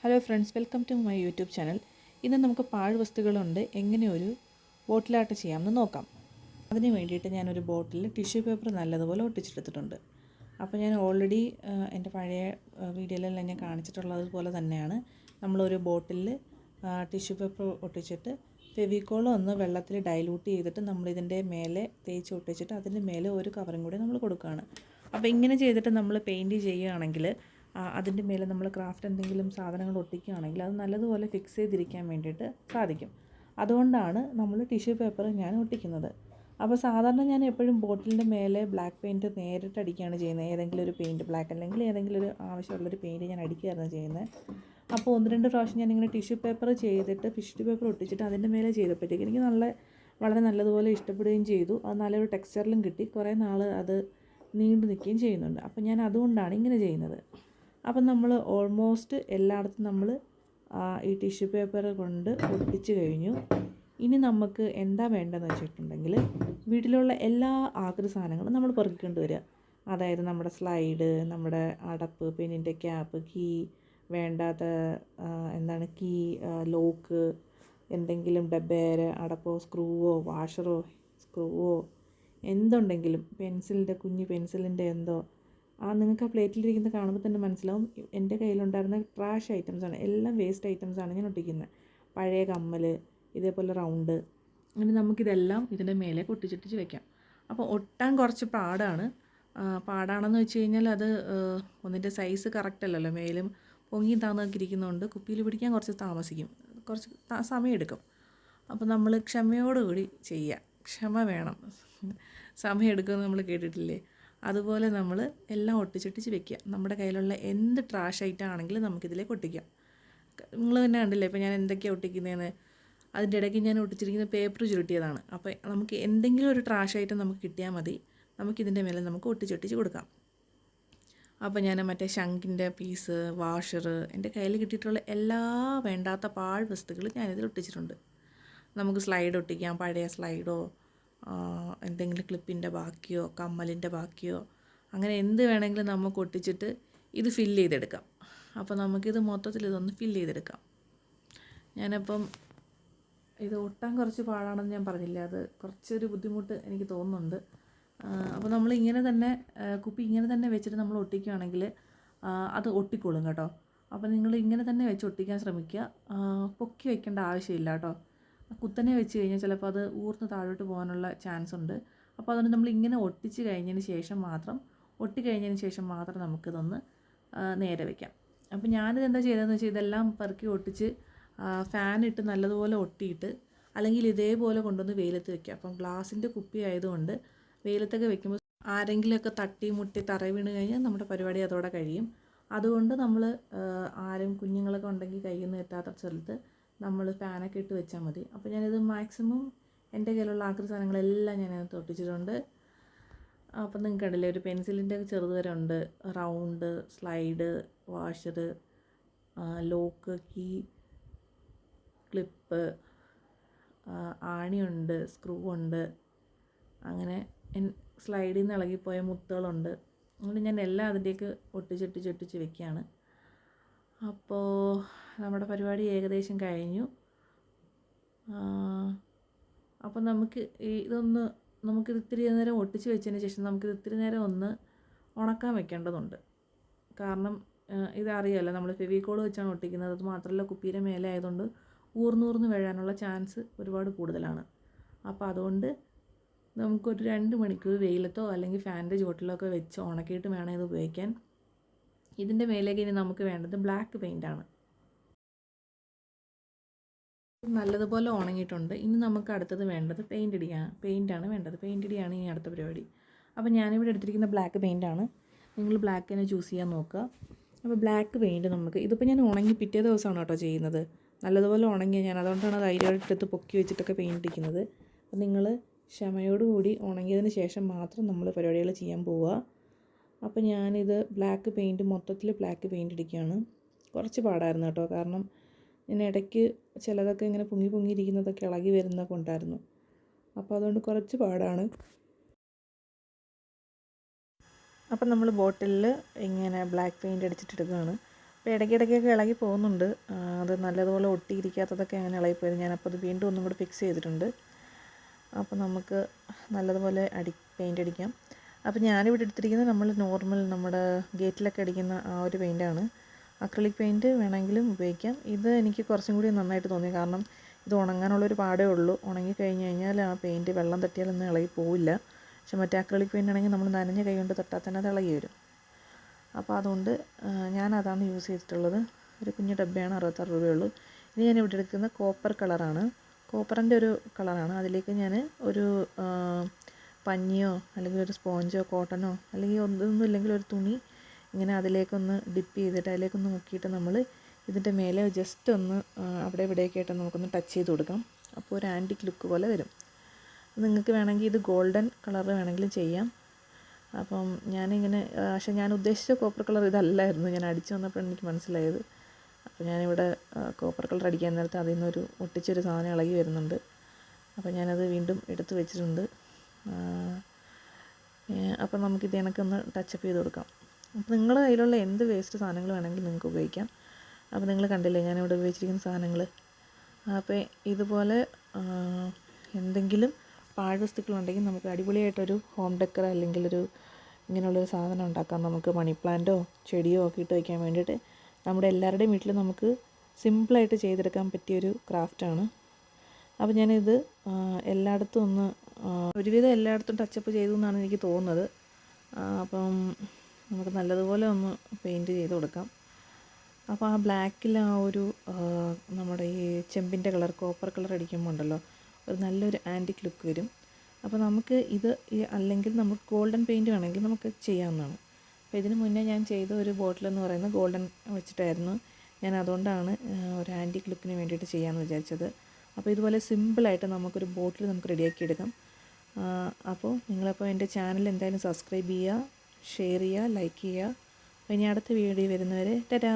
Hello friends, welcome to my YouTube channel. ഇന്ന് നമുക്ക് പാഴ്വസ്തുക്കളുണ്ട് എങ്ങനെ ഒരു ബോട്ടിൽ ആർട്ട് ചെയ്യാമെന്ന് നോക്കാം. അതിന് വേണ്ടിയിട്ട് ഞാനൊരു ബോട്ടിൽ ടിഷ്യൂ പേപ്പർ നല്ലതുപോലെ ഒട്ടിച്ചെടുത്തിട്ടുണ്ട്. അപ്പോൾ ഞാൻ ഓൾറെഡി എൻ്റെ പഴയ വീഡിയോയിലെല്ലാം ഞാൻ കാണിച്ചിട്ടുള്ളതുപോലെ തന്നെയാണ് നമ്മളൊരു ബോട്ടിലിൽ ടിഷ്യൂ പേപ്പർ ഒട്ടിച്ചിട്ട് ഫെവിക്കോൾ ഒന്ന് വെള്ളത്തിൽ ഡൈലൂട്ട് ചെയ്തിട്ട് നമ്മളിതിൻ്റെ മേലെ തേച്ച് ഒട്ടിച്ചിട്ട് അതിൻ്റെ മേലെ ഒരു കവറും കൂടി നമ്മൾ കൊടുക്കുകയാണ്. അപ്പോൾ ഇങ്ങനെ ചെയ്തിട്ട് നമ്മൾ പെയിൻറ്റ് ചെയ്യുകയാണെങ്കിൽ അതിൻ്റെ മേലെ നമ്മൾ ക്രാഫ്റ്റ് എന്തെങ്കിലും സാധനങ്ങൾ ഒട്ടിക്കുകയാണെങ്കിൽ അത് നല്ലതുപോലെ ഫിക്സ് ചെയ്തിരിക്കാൻ വേണ്ടിയിട്ട് സാധിക്കും. അതുകൊണ്ടാണ് നമ്മൾ ടിഷ്യൂ പേപ്പർ ഞാൻ ഒട്ടിക്കുന്നത്. അപ്പോൾ സാധാരണ ഞാൻ എപ്പോഴും ബോട്ടിലിൻ്റെ മേലെ ബ്ലാക്ക് പെയിൻറ്റ് നേരിട്ട് അടിക്കുകയാണ് ചെയ്യുന്നത്. ഏതെങ്കിലും ഒരു പെയിൻറ്റ്, ബ്ലാക്ക് അല്ലെങ്കിൽ ഏതെങ്കിലും ഒരു ആവശ്യമുള്ളൊരു പെയിൻറ്റ് ഞാൻ അടിക്കുകയായിരുന്നു ചെയ്യുന്നത്. അപ്പോൾ 1-2 പ്രാവശ്യം ഞാനിങ്ങനെ ടിഷ്യൂ പേപ്പർ ചെയ്തിട്ട് ടിഷ്യൂ പേപ്പർ ഒട്ടിച്ചിട്ട് അതിൻ്റെ മേലെ ചെയ്തപ്പോഴത്തേക്ക് എനിക്ക് വളരെ നല്ലതുപോലെ ഇഷ്ടപ്പെടുകയും ചെയ്തു. അത് നല്ലൊരു ടെക്സ്ചറിലും കിട്ടി. കുറേ നാൾ അത് നീണ്ടു നിൽക്കുകയും ചെയ്യുന്നുണ്ട്. അപ്പോൾ ഞാൻ അതുകൊണ്ടാണ് ഇങ്ങനെ ചെയ്യുന്നത്. അപ്പം നമ്മൾ ഓൾമോസ്റ്റ് എല്ലായിടത്തും നമ്മൾ ഈ ടിഷ്യൂ പേപ്പർ കൊണ്ട് ഒട്ടിച്ച് കഴിഞ്ഞു. ഇനി നമുക്ക് എന്താ വേണ്ടതെന്ന് വെച്ചിട്ടുണ്ടെങ്കിൽ വീട്ടിലുള്ള എല്ലാ ആകൃതി സാധനങ്ങളും നമ്മൾ പെറുക്കിക്കൊണ്ട് വരിക. അതായത് നമ്മുടെ സ്ലൈഡ്, നമ്മുടെ അടപ്പ്, പെന്നിൻ്റെ ക്യാപ്പ്, കീ, വേണ്ടാത്ത കീ, ലോക്ക്, എന്തെങ്കിലും ഡബ്ബേര്, അടപ്പോ, സ്ക്രൂവോ, വാഷറോ, സ്ക്രൂവോ, എന്തുണ്ടെങ്കിലും, കുഞ്ഞ് പെൻസിലിൻ്റെ നിങ്ങൾക്ക് ആ പ്ലേറ്റിലിരിക്കുന്ന കാണുമ്പോൾ തന്നെ മനസ്സിലാവും എൻ്റെ കയ്യിലുണ്ടായിരുന്ന ട്രാഷ് ഐറ്റംസാണ്. എല്ലാം വേസ്റ്റ് ഐറ്റംസാണ് ഞാൻ ഒട്ടിക്കുന്നത്. പഴയ കമ്മൽ, ഇതേപോലെ റൗണ്ട്, അങ്ങനെ നമുക്കിതെല്ലാം ഇതിൻ്റെ മേലെ ഒട്ടിച്ചൊട്ടിച്ച് വെക്കാം. അപ്പോൾ ഒട്ടാൻ കുറച്ച് പാടാണെന്ന് വെച്ച് കഴിഞ്ഞാൽ അത് ഒന്നിൻ്റെ സൈസ് കറക്റ്റ് അല്ലല്ലോ. മേലും പൊങ്ങി താന്നൊക്കെ ഇരിക്കുന്നതുകൊണ്ട് കുപ്പിയിൽ പിടിക്കാൻ കുറച്ച് താമസിക്കും, കുറച്ച് സമയമെടുക്കും. അപ്പോൾ നമ്മൾ ക്ഷമയോടുകൂടി ചെയ്യുക. ക്ഷമ വേണം, സമയമെടുക്കുമെന്ന് നമ്മൾ കേട്ടിട്ടില്ലേ? അതുപോലെ നമ്മൾ എല്ലാം ഒട്ടിച്ചൊട്ടിച്ച് വെക്കുക. നമ്മുടെ കയ്യിലുള്ള എന്ത് ട്രാഷ് ഐറ്റം ആണെങ്കിലും നമുക്കിതിലേക്ക് ഒട്ടിക്കാം. നിങ്ങൾ തന്നെ കണ്ടില്ലേ ഇപ്പോൾ ഞാൻ എന്തൊക്കെയാണ് ഒട്ടിക്കുന്നതെന്ന്. അതിൻ്റെ ഇടയ്ക്ക് ഞാൻ ഒട്ടിച്ചിരിക്കുന്ന പേപ്പർ ചുരുട്ടിയതാണ്. അപ്പോൾ നമുക്ക് എന്തെങ്കിലും ഒരു ട്രാഷ് ഐറ്റം നമുക്ക് കിട്ടിയാൽ മതി, നമുക്കിതിൻ്റെ മേലെ നമുക്ക് ഒട്ടിച്ചൊട്ടിച്ച് കൊടുക്കാം. അപ്പോൾ ഞാൻ മറ്റേ ശംഖിൻ്റെ പീസ്, വാഷർ, എൻ്റെ കയ്യിൽ കിട്ടിയിട്ടുള്ള എല്ലാ വേണ്ടാത്ത പാഴ് വസ്തുക്കളും ഞാനിതിൽ ഒട്ടിച്ചിട്ടുണ്ട്. നമുക്ക് സ്ലൈഡ് ഒട്ടിക്കാം, പഴയ സ്ലൈഡോ, എന്തെങ്കിലും ക്ലിപ്പിൻ്റെ ബാക്കിയോ, കമ്മലിൻ്റെ ബാക്കിയോ, അങ്ങനെ എന്ത് വേണമെങ്കിലും നമുക്ക് ഒട്ടിച്ചിട്ട് ഇത് ഫില്ല് ചെയ്തെടുക്കാം. അപ്പോൾ നമുക്കിത് മൊത്തത്തിൽ ഇതൊന്ന് ഫില്ല് ചെയ്തെടുക്കാം. ഞാനപ്പം ഇത് ഒട്ടാൻ കുറച്ച് പാടാണെന്ന് ഞാൻ പറഞ്ഞില്ല, അത് കുറച്ചൊരു ബുദ്ധിമുട്ട് എനിക്ക് തോന്നുന്നുണ്ട്. അപ്പോൾ നമ്മൾ കുപ്പി ഇങ്ങനെ തന്നെ വെച്ചിട്ട് നമ്മൾ ഒട്ടിക്കുകയാണെങ്കിൽ അത് ഒട്ടിക്കോളും കേട്ടോ. അപ്പോൾ നിങ്ങൾ ഇങ്ങനെ തന്നെ വെച്ച് ഒട്ടിക്കാൻ ശ്രമിക്കുക. പൊക്കി വയ്ക്കേണ്ട ആവശ്യമില്ല കേട്ടോ. കുത്തനെ വെച്ച് കഴിഞ്ഞാൽ ചിലപ്പോൾ അത് ഊർന്ന് താഴോട്ട് പോകാനുള്ള ചാൻസ് ഉണ്ട്. അപ്പോൾ അതുകൊണ്ട് നമ്മൾ ഇങ്ങനെ ഒട്ടിക്കഴിഞ്ഞതിന് ശേഷം മാത്രം നമുക്കിതൊന്ന് നേരെ വയ്ക്കാം. അപ്പോൾ ഞാനിത് എന്താ ചെയ്തതെന്ന് വെച്ചാൽ ഇതെല്ലാം പെറുക്കി ഒട്ടിച്ച് ഫാനിട്ട് നല്ലതുപോലെ ഒട്ടിയിട്ട്, അല്ലെങ്കിൽ ഇതേപോലെ കൊണ്ടുവന്ന് വെയിലത്ത് വയ്ക്കുക. അപ്പം ഗ്ലാസിൻ്റെ കുപ്പി ആയതുകൊണ്ട് വെയിലത്തൊക്കെ വെക്കുമ്പോൾ ആരെങ്കിലുമൊക്കെ തട്ടി മുട്ടി തറ വീണ് കഴിഞ്ഞാൽ നമ്മുടെ പരിപാടി അതോടെ കഴിയും. അതുകൊണ്ട് നമ്മൾ കുഞ്ഞുങ്ങളൊക്കെ ഉണ്ടെങ്കിൽ കയ്യിൽ എത്താത്ത സ്ഥലത്ത് നമ്മൾ ഫാനൊക്കെ ഇട്ട് വെച്ചാൽ മതി. അപ്പോൾ ഞാനിത് മാക്സിമം എൻ്റെ കയ്യിലുള്ള ആകൃതി സാധനങ്ങളെല്ലാം ഞാനതിനകത്ത് ഒട്ടിച്ചിട്ടുണ്ട്. അപ്പം നിങ്ങൾക്ക് കണ്ടില്ലേ, ഒരു പെൻസിലിൻ്റെ ചെറുത് വരെ ഉണ്ട്, round, slide, washer, lock, key, clip, ആണിയുണ്ട്, സ്ക്രൂ ഉണ്ട്, അങ്ങനെ സ്ലൈഡിൽ നിന്ന് ഇളകിപ്പോയ മുത്തുകളുണ്ട്. അതുകൊണ്ട് ഞാൻ എല്ലാം അതിലേക്ക് ഒട്ടിച്ചൊട്ടിച്ച് വെക്കുകയാണ്. അപ്പോൾ നമ്മുടെ പരിപാടി ഏകദേശം കഴിഞ്ഞു. അപ്പോൾ നമുക്കിത് ഇത്തിരി നേരം ഒട്ടിച്ച് വെച്ചതിന് ശേഷം നമുക്കിത് ഇത്തിരി നേരം ഒന്ന് ഉണക്കാൻ വെക്കേണ്ടതുണ്ട്. കാരണം ഇതറിയാമല്ലോ, നമ്മൾ ഫെവിക്കോൾ വെച്ചാണ് ഒട്ടിക്കുന്നത്. അത് മാത്രമല്ല കുപ്പിയുടെ മേലെ ആയതുകൊണ്ട് ഊർന്നൂർന്ന് വീഴാനുള്ള ചാൻസ് ഒരുപാട് കൂടുതലാണ്. അപ്പോൾ അതുകൊണ്ട് നമുക്കൊരു 2 മണിക്കൂർ വെയിലത്തോ അല്ലെങ്കിൽ ഫാനിൻ്റെ ചുവട്ടിലോ ഒക്കെ വെച്ച് ഉണക്കിയിട്ട് വേണം ഇത് ഉപയോഗിക്കാൻ. ഇതിൻ്റെ മേലേക്ക് ഇനി നമുക്ക് വേണ്ടത് ബ്ലാക്ക് പെയിൻ്റാണ്. നല്ലതുപോലെ ഉണങ്ങിയിട്ടുണ്ട്. ഇനി നമുക്ക് അടുത്തത് വേണ്ടത് പെയിൻ്റാണ് വേണ്ടത്. പെയിൻ്റ് അടിയാണ് ഇനി അടുത്ത പരിപാടി. അപ്പോൾ ഞാനിവിടെ എടുത്തിരിക്കുന്ന ബ്ലാക്ക് പെയിൻ്റാണ്. നിങ്ങൾ ബ്ലാക്ക് തന്നെ ചൂസ് ചെയ്യാൻ നോക്കുക. അപ്പോൾ ബ്ലാക്ക് പെയിൻറ്റ് ഇതിപ്പോൾ ഞാൻ ഉണങ്ങി പിറ്റേ ദിവസമാണ് കേട്ടോ ചെയ്യുന്നത്. നല്ലതുപോലെ ഉണങ്ങിയ അതുകൊണ്ടാണ് ധൈര്യമായിട്ട് പൊക്കി വെച്ചിട്ടൊക്കെ പെയിൻറ്റ് അടിക്കുന്നത്. അപ്പോൾ നിങ്ങൾ ക്ഷമയോടുകൂടി ഉണങ്ങിയതിന് ശേഷം മാത്രം നമ്മൾ പരിപാടികൾ ചെയ്യാൻ പോവുക. അപ്പോൾ ഞാനിത് മൊത്തത്തിൽ ബ്ലാക്ക് പെയിൻറ്റ് അടിക്കുകയാണ്. കുറച്ച് പാടായിരുന്നു കേട്ടോ, കാരണം ഇടയ്ക്ക് ചിലതൊക്കെ ഇങ്ങനെ പൊങ്ങിയിരിക്കുന്നതൊക്കെ ഇളകി വരുന്നതൊക്കെ ഉണ്ടായിരുന്നു. അപ്പോൾ അതുകൊണ്ട് കുറച്ച് പാടാണ്. അപ്പം നമ്മൾ ബോട്ടിലിൽ ഇങ്ങനെ ബ്ലാക്ക് പെയിൻറ്റ് അടിച്ചിട്ടെടുക്കുകയാണ്. അപ്പോൾ ഇടയ്ക്കിടയ്ക്കൊക്കെ ഇളകി പോകുന്നുണ്ട്. അത് നല്ലതുപോലെ ഒട്ടിയിരിക്കാത്തതൊക്കെ അങ്ങനെ ഇളകിപ്പോയത്. ഞാനപ്പോൾ അത് വീണ്ടും ഒന്നും കൂടി ഫിക്സ് ചെയ്തിട്ടുണ്ട്. അപ്പോൾ നമുക്ക് നല്ലതുപോലെ പെയിൻ്റ് അടിക്കാം. അപ്പോൾ ഞാനിവിടെ എടുത്തിരിക്കുന്നത് നമ്മൾ നോർമൽ നമ്മുടെ ഗേറ്റിലൊക്കെ അടിക്കുന്ന ആ ഒരു പെയിൻ്റാണ്. അക്രിലിക് പെയിൻറ്റ് വേണമെങ്കിലും ഉപയോഗിക്കാം. ഇത് എനിക്ക് കുറച്ചും കൂടി നന്നായിട്ട് തോന്നി. കാരണം ഇത് ഉണങ്ങാനുള്ളൊരു പാടേ ഉള്ളൂ. ഉണങ്ങി കഴിഞ്ഞ് കഴിഞ്ഞാൽ ആ പെയിൻറ്റ് വെള്ളം തട്ടിയാലൊന്നും ഇളകി പോവില്ല. പക്ഷെ മറ്റേ അക്രിലിക് പെയിൻ്റ് ആണെങ്കിൽ നമ്മൾ നനഞ്ഞ കൈ കൊണ്ട് തൊട്ടാൽ തന്നെ അത് ഇളകി വരും. അപ്പോൾ അതുകൊണ്ട് ഞാനതാണ് യൂസ് ചെയ്തിട്ടുള്ളത്. ഒരു കുഞ്ഞു ഡബ്ബയാണ്, 66 രൂപയുള്ളൂ. ഇനി ഞാൻ ഇവിടെ എടുക്കുന്ന കോപ്പർ കളറാണ്. കോപ്പറിൻ്റെ ഒരു കളറാണ്. അതിലേക്ക് ഞാൻ ഒരു പഞ്ഞിയോ അല്ലെങ്കിൽ ഒരു സ്പോഞ്ചോ കോട്ടനോ അല്ലെങ്കിൽ ഒന്നും ഇല്ലെങ്കിൽ ഒരു തുണി ഇങ്ങനെ അതിലേക്കൊന്ന് ഡിപ്പ് ചെയ്തിട്ട് അതിലേക്കൊന്ന് മുക്കിയിട്ട് നമ്മൾ ഇതിൻ്റെ മേലെ ജസ്റ്റ് ഒന്ന് അവിടെ ഇവിടെയൊക്കെ ആയിട്ട് നമുക്കൊന്ന് ടച്ച് ചെയ്ത് കൊടുക്കാം. അപ്പോൾ ഒരു ആൻറ്റിക് ലുക്ക് പോലെ വരും. നിങ്ങൾക്ക് വേണമെങ്കിൽ ഇത് ഗോൾഡൻ കളർ വേണമെങ്കിലും ചെയ്യാം. അപ്പം ഞാനിങ്ങനെ പക്ഷേ ഞാൻ ഉദ്ദേശിച്ച കോപ്പർ കളർ ഇതല്ലായിരുന്നു. ഞാൻ അടിച്ചു വന്നപ്പോഴാണ് എനിക്ക് മനസ്സിലായത്. അപ്പോൾ ഞാനിവിടെ കോപ്പർ കളർ അടിക്കാൻ നേരത്തെ അതിൽ നിന്നൊരു ഒട്ടിച്ചൊരു സാധനം ഇളകി വരുന്നുണ്ട്. അപ്പോൾ ഞാനത് വീണ്ടും എടുത്ത് വെച്ചിട്ടുണ്ട്. അപ്പോൾ നമുക്കിത് കണക്കൊന്ന് ടച്ചപ്പ് ചെയ്ത് കൊടുക്കാം. അപ്പോൾ നിങ്ങളുടെ കയ്യിലുള്ള എന്ത് വേസ്റ്റ് സാധനങ്ങൾ വേണമെങ്കിലും നിങ്ങൾക്ക് ഉപയോഗിക്കാം. അപ്പോൾ നിങ്ങൾ കണ്ടില്ലേ ഞാനിവിടെ ഉപയോഗിച്ചിരിക്കുന്ന സാധനങ്ങൾ. അപ്പോൾ ഇതുപോലെ എന്തെങ്കിലും പാഴ്വസ്തുക്കളുണ്ടെങ്കിൽ നമുക്ക് അടിപൊളിയായിട്ടൊരു ഹോം ഡെക്കർ അല്ലെങ്കിൽ ഒരു ഇങ്ങനെയുള്ളൊരു സാധനം ഉണ്ടാക്കാം. നമുക്ക് മണി പ്ലാന്റോ ചെടിയോ ഒക്കെ ഇട്ട് വയ്ക്കാൻ വേണ്ടിയിട്ട് നമ്മുടെ എല്ലാവരുടെയും വീട്ടിൽ നമുക്ക് സിമ്പിളായിട്ട് ചെയ്തെടുക്കാൻ പറ്റിയൊരു ക്രാഫ്റ്റാണ്. അപ്പോൾ ഞാനിത് എല്ലായിടത്തും ഒരുവിധം എല്ലായിടത്തും ടച്ചപ്പ് ചെയ്തു എന്നാണ് എനിക്ക് തോന്നുന്നത്. അപ്പം നമുക്ക് നല്ലതുപോലെ ഒന്ന് പെയിൻറ്റ് ചെയ്ത് കൊടുക്കാം. അപ്പോൾ ആ ബ്ലാക്കിൽ ആ ഒരു നമ്മുടെ ഈ ചെമ്പിൻ്റെ കളർ കോപ്പർ കളർ അടിക്കുമ്പോൾ ഉണ്ടല്ലോ ഒരു നല്ലൊരു ആൻറ്റിക് ലുക്ക് വരും. അപ്പോൾ നമുക്ക് ഇത് അല്ലെങ്കിൽ നമുക്ക് ഗോൾഡൻ പെയിൻറ്റ് വേണമെങ്കിൽ നമുക്ക് ചെയ്യാവുന്നതാണ്. അപ്പോൾ ഇതിന് മുന്നേ ഞാൻ ചെയ്ത ഒരു ബോട്ടിലെന്ന് പറയുന്നത് ഗോൾഡൻ വെച്ചിട്ടായിരുന്നു. ഞാൻ അതുകൊണ്ടാണ് ഒരു ആൻറ്റിക് ലുക്കിന് വേണ്ടിയിട്ട് ചെയ്യാമെന്ന് വിചാരിച്ചത്. അപ്പോൾ ഇതുപോലെ സിമ്പിളായിട്ട് നമുക്കൊരു ബോട്ടിൽ നമുക്ക് റെഡിയാക്കി എടുക്കാം. അപ്പോൾ നിങ്ങളപ്പോൾ എൻ്റെ ചാനൽ എന്തായാലും സബ്സ്ക്രൈബ് ചെയ്യുക, ഷെയർ ചെയ്യുക, ലൈക്ക് ചെയ്യുക. അപ്പോൾ ഇനി അടുത്ത വീഡിയോ വരുന്നവരെ ടാറ്റാ.